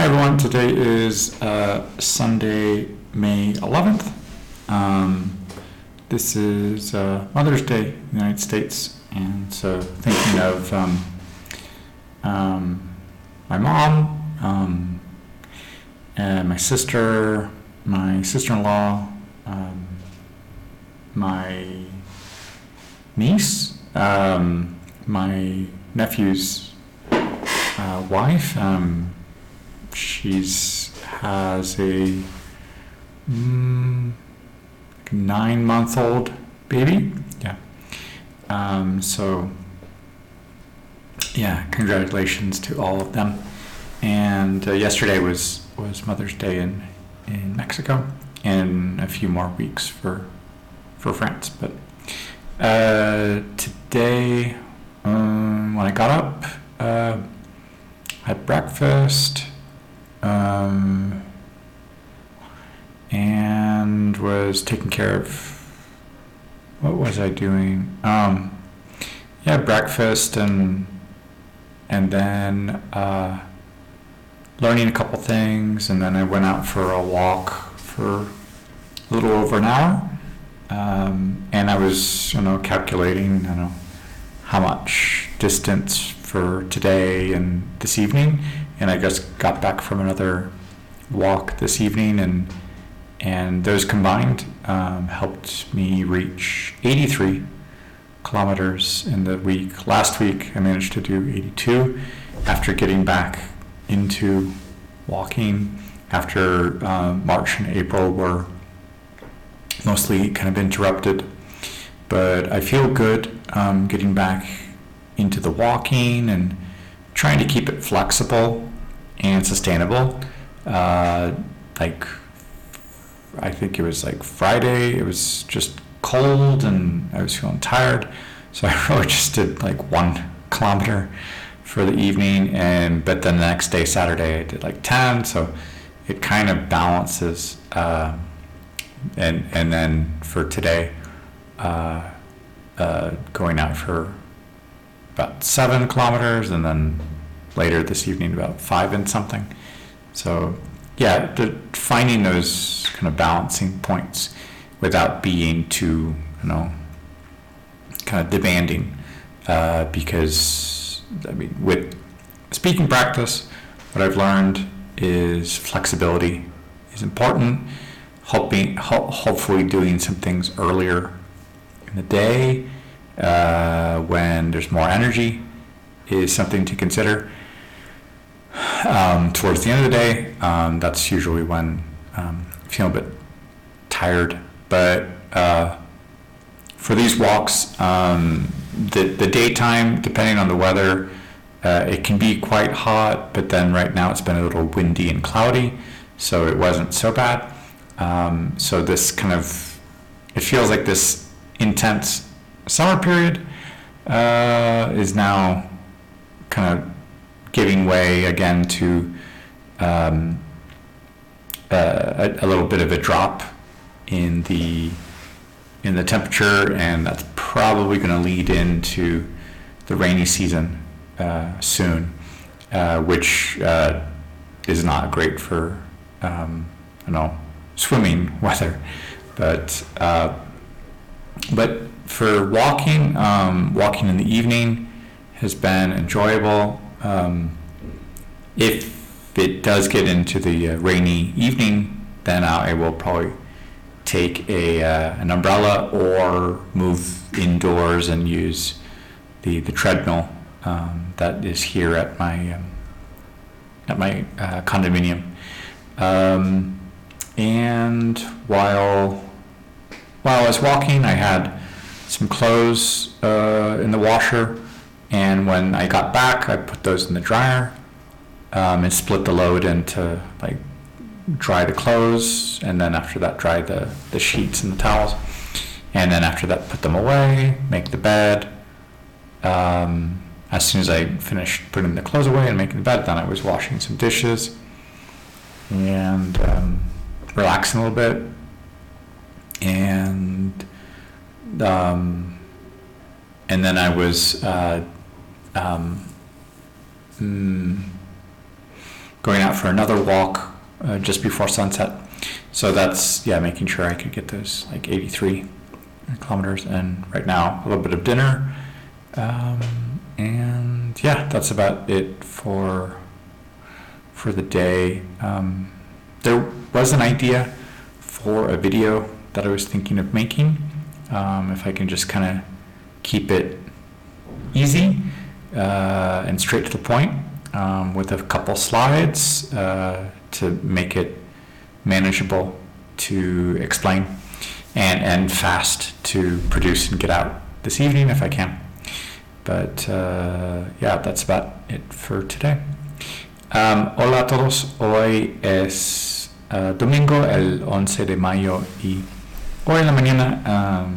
Hi everyone, today is Sunday, May 11th. This is Mother's Day in the United States, and so thinking of my mom, and my sister, my sister-in-law, my niece, my nephew's wife. She's has a 9-month-old baby. Yeah. So yeah, congratulations to all of them. And yesterday was Mother's Day in Mexico, and a few more weeks for France. But today, when I got up, had breakfast. And was taking care of, what was I doing? Breakfast and then learning a couple things, and then I went out for a walk for a little over an hour, and I was calculating how much distance for today and this evening, and I just got back from another walk this evening, and those combined helped me reach 83 kilometers in the week. Last week I managed to do 82 after getting back into walking after March and April were mostly kind of interrupted. But I feel good getting back into the walking and trying to keep it flexible and sustainable. I think it was like Friday, it was just cold and I was feeling tired, so I really just did like 1 kilometer for the evening, but then the next day, Saturday, I did like 10, so it kind of balances. And then for today, going out for about 7 kilometers, and then later this evening about 5 and something. So yeah, finding those kind of balancing points without being too kind of demanding, because with speaking practice, what I've learned is flexibility is important. Hopefully doing some things earlier in the day, when there's more energy, is something to consider. Towards the end of the day, that's usually when I feel a bit tired. But for these walks, the daytime, depending on the weather, it can be quite hot, but then right now it's been a little windy and cloudy, so it wasn't so bad. So this it feels like this intense summer period is now kind of giving way again to a little bit of a drop in the temperature, and that's probably going to lead into the rainy season soon, which is not great for swimming weather, but for walking in the evening has been enjoyable. If it does get into the rainy evening, then I will probably take an umbrella or move indoors and use the treadmill that is here at my condominium. And while I was walking, I had some clothes in the washer, and when I got back, I put those in the dryer, and split the load into dry the clothes, and then after that dry the sheets and the towels, and then after that put them away, make the bed. As soon as I finished putting the clothes away and making the bed, then I was washing some dishes and relaxing a little bit, and then I was going out for another walk just before sunset. So that's, making sure I could get those like 83 kilometers. And right now, a little bit of dinner. And that's about it for the day. There was an idea for a video that I was thinking of making. If I can just kind of keep it easy and straight to the point, with a couple slides to make it manageable to explain and fast to produce and get out this evening if I can. But that's about it for today. Hola a todos, hoy es domingo, el 11 de mayo, y hoy en la mañana,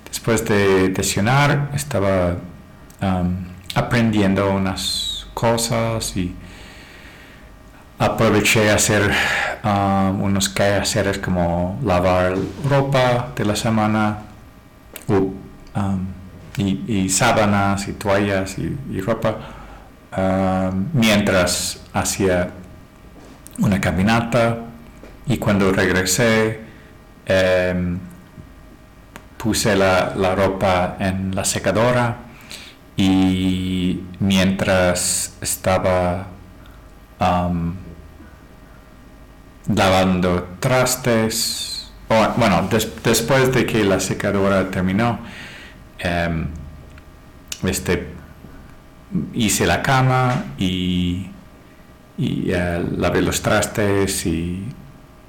después de cenar, estaba aprendiendo unas cosas y aproveché a hacer unos quehaceres como lavar ropa de la semana y sábanas y toallas y ropa, mientras hacía una caminata. Y cuando regresé, puse la ropa en la secadora, y mientras estaba lavando trastes, después de que la secadora terminó, hice la cama y lavé los trastes y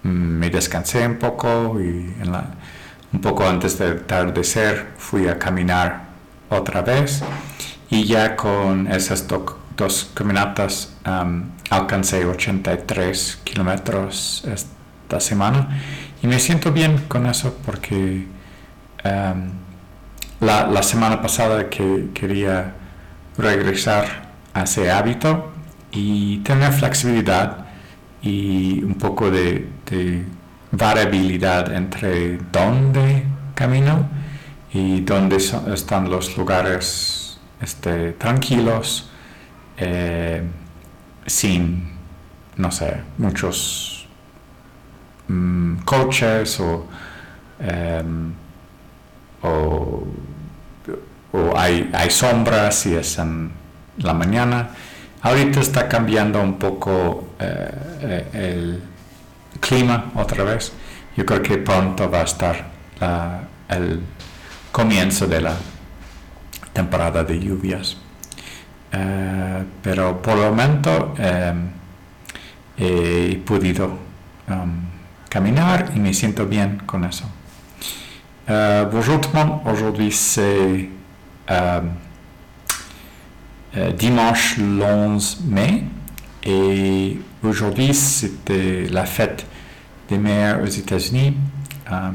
me descansé un poco, y un poco antes de atardecer fui a caminar otra vez, y ya con esas dos caminatas alcancé 83 kilómetros esta semana, y me siento bien con eso porque la semana pasada que quería regresar a ese hábito y tener flexibilidad y un poco de variabilidad entre dónde camino y dónde están los lugares tranquilos, sin, no sé, muchos coches o hay sombras si es en la mañana. Ahorita está cambiando un poco el clima otra vez. Yo creo que pronto va a estar el comienzo de la temporada de lluvias. Pero por el momento he podido caminar y me siento bien con eso. Bonjour tout le monde, aujourd'hui c'est dimanche le 11 mai, et aujourd'hui c'était la fête des mères aux États-Unis.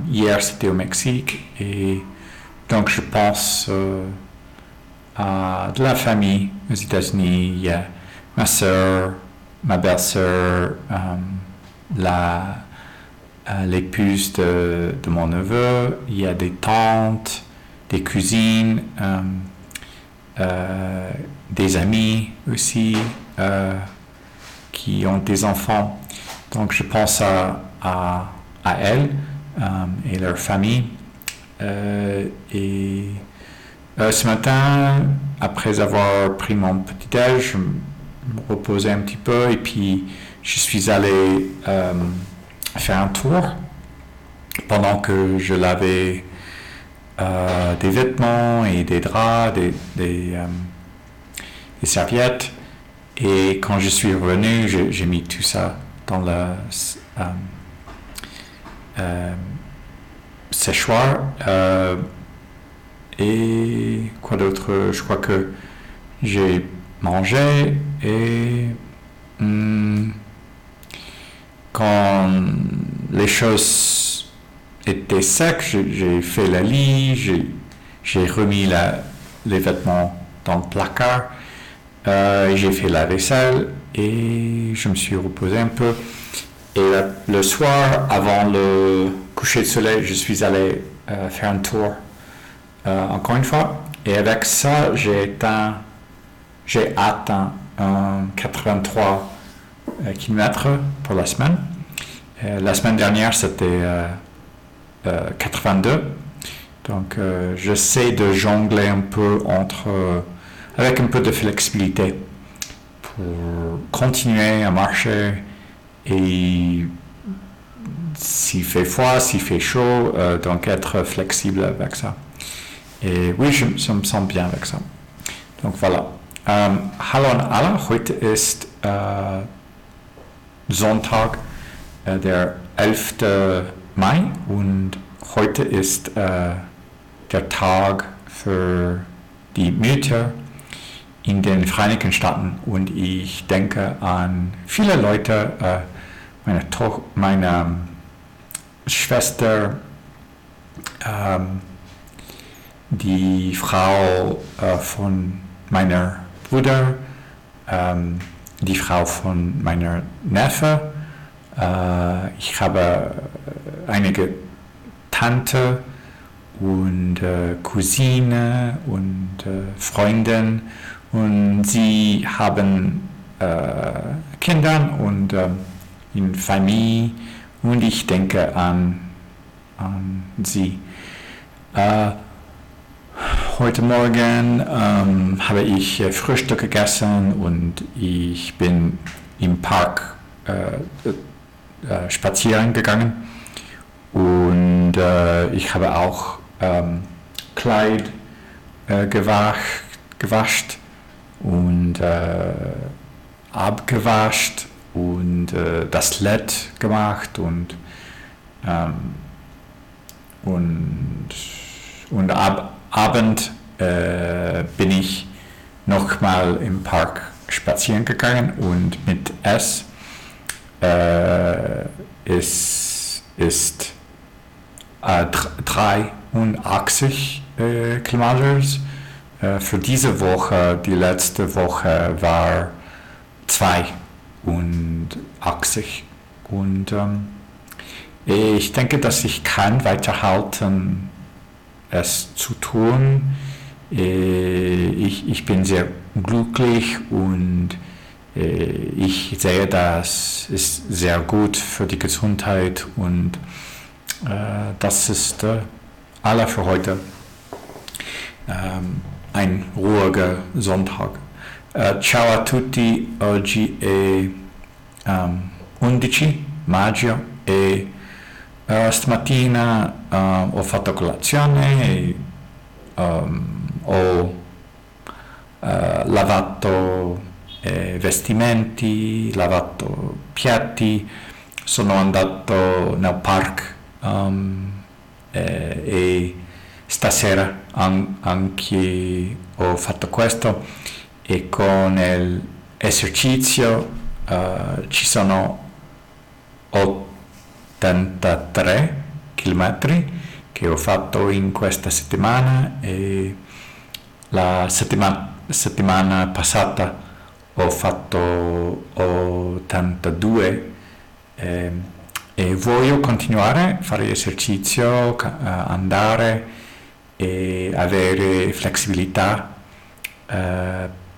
Hier c'était au Mexique, et donc je pense à de la famille aux États-Unis. Il y a ma soeur, ma belle-sœur, l'épouse de mon neveu, il y a des tantes, des cousines, des amis aussi qui ont des enfants. Donc je pense à elles et leur famille. Et ce matin, après avoir pris mon petit-déj, je me reposais un petit peu, et puis je suis allé faire un tour pendant que je lavais des vêtements et des draps, des serviettes. Et quand je suis revenu, j'ai mis tout ça dans la séchoir. Et quoi d'autre? Je crois que j'ai mangé, et quand les choses étaient secs, j'ai fait le lit, j'ai remis les vêtements dans le placard, j'ai fait la vaisselle et je me suis reposé un peu. Et le soir, avant le coucher de soleil, je suis allé faire un tour encore une fois. Et avec ça, j'ai atteint 83 kilomètres pour la semaine. La semaine dernière, c'était 82. Donc, j'essaie de jongler un peu avec un peu de flexibilité pour continuer à marcher et s'il fait froid, s'il fait chaud, donc être flexible avec ça. Et oui, je me sens bien avec ça. Donc voilà. Hallo an alle, heute ist Sonntag, der 11. Mai und heute ist der Tag für die Mütter in den Vereinigten Staaten und ich denke an viele Leute, meine Schwester, die Frau von meiner Bruder, die Frau von meiner Neffe, ich habe einige Tante und Cousine und Freundin und sie haben Kinder und in Familie und ich denke an sie. Heute Morgen habe ich Frühstück gegessen und ich bin im Park spazieren gegangen und ich habe auch Kleid gewascht und abgewascht und das LED gemacht und Abend bin ich nochmal im Park spazieren gegangen und mit es ist 83 Kilometer. Für diese Woche, die letzte Woche war 82 und ich denke, dass ich kann weiterhalten es zu tun. Ich bin sehr glücklich und ich sehe, das ist sehr gut für die Gesundheit und das ist alles für heute. Ein ruhiger Sonntag. Ciao a tutti, oggi è 11 maggio e stamattina ho fatto colazione e ho lavato vestimenti, lavato piatti, sono andato nel park e stasera anche ho fatto questo e con l'esercizio ci sono 83 chilometri che ho fatto in questa settimana e la settimana passata ho fatto 82 e voglio continuare a fare esercizio, andare e avere flessibilità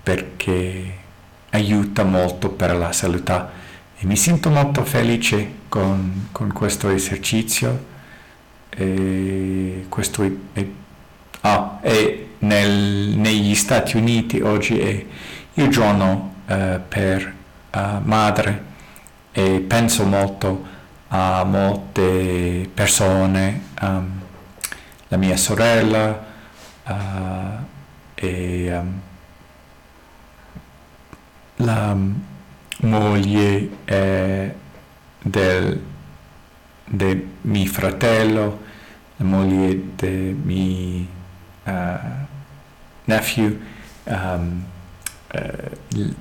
perché aiuta molto per la salute e mi sento molto felice con questo esercizio e negli Stati Uniti oggi è il giorno per madre e penso molto a molte persone, la mia sorella e la moglie del mio fratello, la moglie del mio nephew,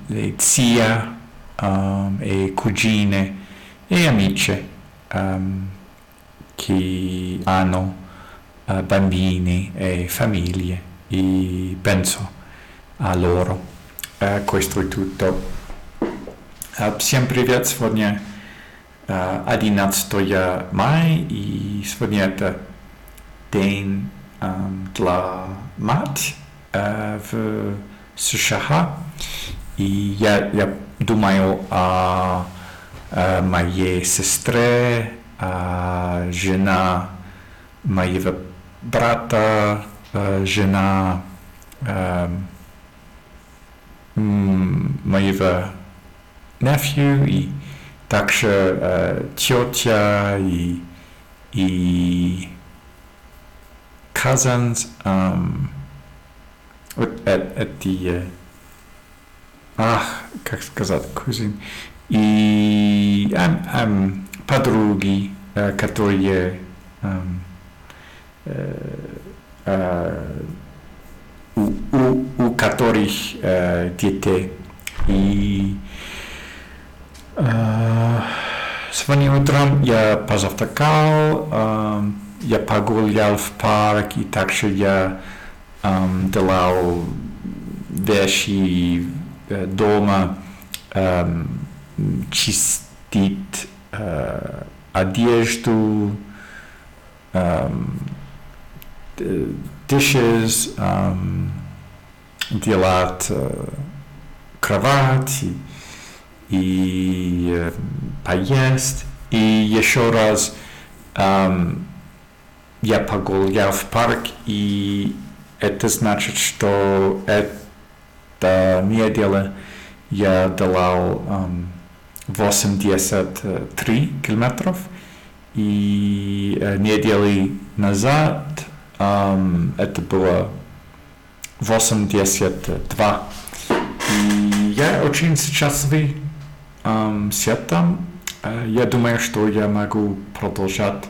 le zia e cugine e amici che hanno bambini e famiglie e penso a loro. Questo è tutto. Всем привет! Сегодня 11 мая и сегодня это день для мать в США. И я думаю о моей сестре, жена моего брата, жена моего nephew, и также тетя и cousins, вот эти, как сказать, cousin, и подруги, которые у которых детей. И сегодня утром я позавтракал, я погулял в парк, и также я делал вещи дома, чистить одежду, dishes, делать кровать и поесть. И еще раз я погулял в парк, и это значит, что эта неделя я делал 83 километров, и недели назад это было 82. И я очень счастлив с этим. Я думаю, что я могу продолжать.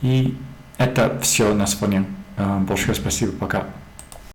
И это все на сегодня. Большое спасибо, пока.